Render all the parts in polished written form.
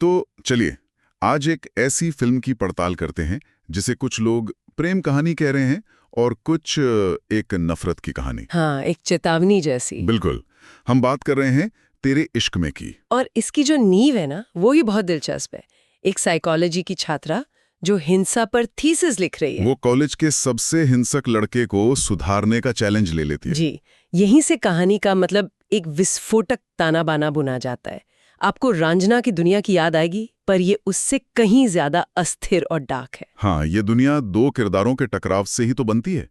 तो चलिए आज एक ऐसी फिल्म की पड़ताल करते हैं जिसे कुछ लोग प्रेम कहानी कह रहे हैं और कुछ एक नफरत की कहानी। हाँ, एक चेतावनी जैसी। बिल्कुल। हम बात कर रहे हैं तेरे इश्क में की। और इसकी जो नींव है ना, वो ही बहुत दिलचस्प है। एक साइकोलॉजी की छात्रा जो हिंसा पर थीसिस लिख रही है। वो कॉलेज के सबसे हिंसक लड़के को सुधारने का चैलेंज ले लेती है। जी, यहीं से कहानी का मतलब एक विस्फोटक ताना बाना बुना जाता है। आपको रंजना की दुनिया की याद आएगी, पर ये उससे कहीं ज्यादा अस्थिर और डार्क है। हाँ, ये दुनिया दो किरदारों के टकराव से ही तो बनती है।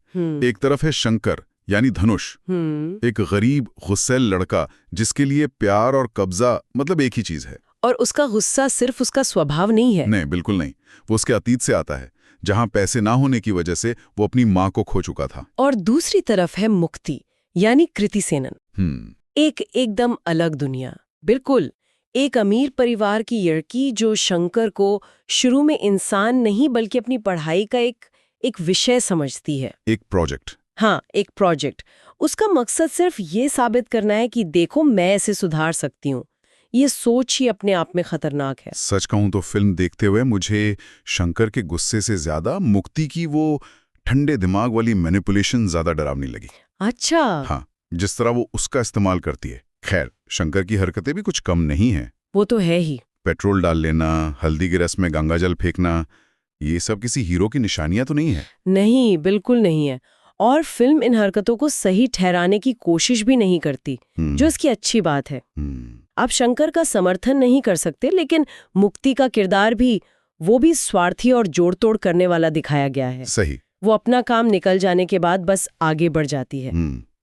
एक तरफ है शंकर यानी धनुष, एक गरीब गुस्सैल लड़का जिसके लिए प्यार और कब्जा मतलब एक ही चीज है। और उसका गुस्सा सिर्फ उसका स्वभाव नहीं है। नहीं, बिल्कुल नहीं। वो उसके अतीत से आता है, जहां पैसे ना होने की वजह से वो अपनी माँ को खो चुका था। और दूसरी तरफ है मुक्ति यानी कृति सेनन। एक एकदम अलग दुनिया। बिल्कुल एक अमीर परिवार की लड़की जो शंकर को शुरू में इंसान नहीं बल्कि अपनी पढ़ाई का एक विषय समझती है। एक प्रोजेक्ट। हाँ, एक प्रोजेक्ट। उसका मकसद सिर्फ ये साबित करना है कि देखो मैं इसे सुधार सकती हूँ। ये सोच ही अपने आप में खतरनाक है। सच कहूं तो फिल्म देखते हुए मुझे शंकर के गुस्से से ज्यादा मुक्ति की वो ठंडे दिमाग वाली मैनिपुलेशन ज्यादा डरावनी लगी। अच्छा। हाँ, जिस तरह वो उसका इस्तेमाल करती है। खैर, शंकर की हरकतें भी कुछ कम नहीं हैं। वो तो है ही। पेट्रोल डाल लेना, हल्दी की रस में गंगाजल फेंकना, ये सब किसी हीरो की निशानियां तो नहीं है। नहीं, बिल्कुल नहीं है। और फिल्म इन हरकतों को सही ठहराने की कोशिश भी नहीं करती, जो इसकी अच्छी बात है। आप शंकर का समर्थन नहीं कर सकते, लेकिन मुक्ति का किरदार भी वो भी स्वार्थी और जोड़ तोड़ करने वाला दिखाया गया है। सही। वो अपना काम निकल जाने के बाद बस आगे बढ़ जाती है।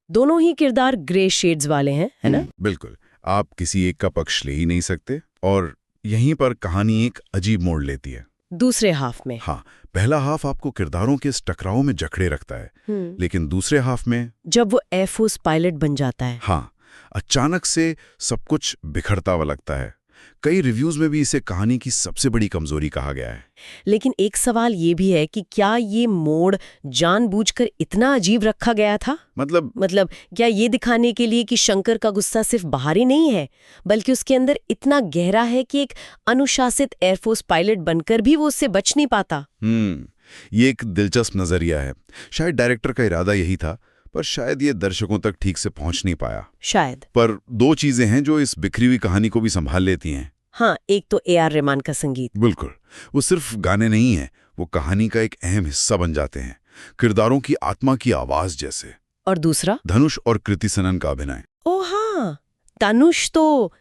दोनों ही किरदार ग्रे शेड्स वाले हैं, है ना? बिल्कुल। आप किसी एक का पक्ष ले ही नहीं सकते। और यहीं पर कहानी एक अजीब मोड़ लेती है दूसरे हाफ में। हाँ, पहला हाफ आपको किरदारों के इस टकराव में जकड़े रखता है, लेकिन दूसरे हाफ में जब वो एयरफोर्स पायलट बन जाता है, हाँ, अचानक से सब कुछ बिखरता हुआ लगता है। कई रिव्यूज में भी इसे कहानी की सबसे बड़ी कमजोरी कहा गया है। लेकिन एक सवाल ये भी है कि क्या ये मोड़ जानबूझकर इतना अजीब रखा गया था? मतलब क्या ये दिखाने के लिए कि शंकर का गुस्सा सिर्फ बाहरी नहीं है, बल्कि उसके अंदर इतना गहरा है कि एक अनुशासित एयरफोर्स पायलट बनकर भी वो उससे बच नहीं पाता? ये एक दिलचस्प नजरिया है। शायद डायरेक्टर का इरादा यही था, पर शायद ये दर्शकों तक ठीक से पहुंच नहीं पाया। शायद। पर दो चीजें हैं जो इस बिखरी हुई कहानी को भी संभाल लेती हैं। हाँ, एक तो ए.आर. रहमान का संगीत। बिल्कुल। वो सिर्फ गाने नहीं हैं, वो कहानी का एक अहम हिस्सा बन जाते हैं, किरदारों की आत्मा की आवाज जैसे। और दूसरा धनुष और कृति सेनन का अभिनय। ओ हाँ, धनुष तो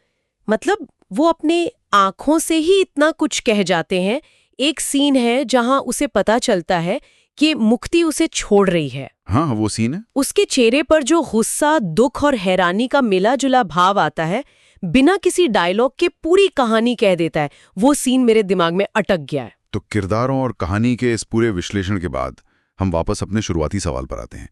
मतलब वो अपने आंखों से ही इतना कुछ कह जाते हैं। एक सीन है जहां उसे पता चलता है कि मुक्ति उसे छोड़ रही है। हाँ, वो सीन है। उसके चेहरे पर जो गुस्सा, दुख और हैरानी का मिला जुला भाव आता है, बिना किसी डायलॉग के पूरी कहानी कह देता है। वो सीन मेरे दिमाग में अटक गया है। तो किरदारों और कहानी के इस पूरे विश्लेषण के बाद हम वापस अपने शुरुआती सवाल पर आते हैं।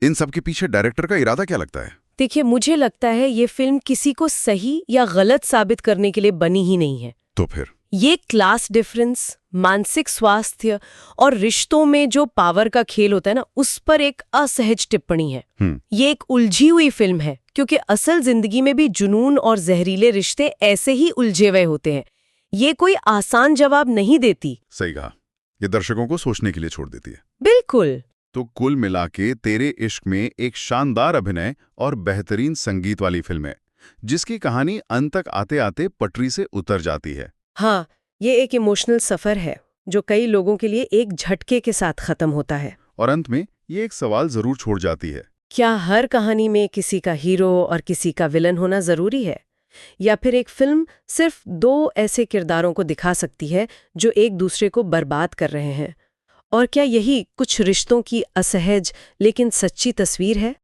इन सब के पीछे डायरेक्टर का इरादा क्या लगता है? देखिए, मुझे लगता है ये फिल्म किसी को सही या गलत साबित करने के लिए बनी ही नहीं है। तो फिर ये क्लास डिफरेंस, मानसिक स्वास्थ्य और रिश्तों में जो पावर का खेल होता है ना, उस पर एक असहज टिप्पणी है। ये एक उलझी हुई फिल्म है, क्योंकि असल जिंदगी में भी जुनून और जहरीले रिश्ते ऐसे ही उलझे हुए होते हैं। ये कोई आसान जवाब नहीं देती। सही कहा। ये दर्शकों को सोचने के लिए छोड़ देती है। बिल्कुल। तो कुल मिला के तेरे इश्क में एक शानदार अभिनय और बेहतरीन संगीत वाली फिल्म है, जिसकी कहानी अंत तक आते आते पटरी से उतर जाती है। हाँ, ये एक इमोशनल सफर है जो कई लोगों के लिए एक झटके के साथ खत्म होता है। और अंत में ये एक सवाल जरूर छोड़ जाती है, क्या हर कहानी में किसी का हीरो और किसी का विलन होना जरूरी है? या फिर एक फिल्म सिर्फ दो ऐसे किरदारों को दिखा सकती है जो एक दूसरे को बर्बाद कर रहे हैं? और क्या यही कुछ रिश्तों की असहज लेकिन सच्ची तस्वीर है?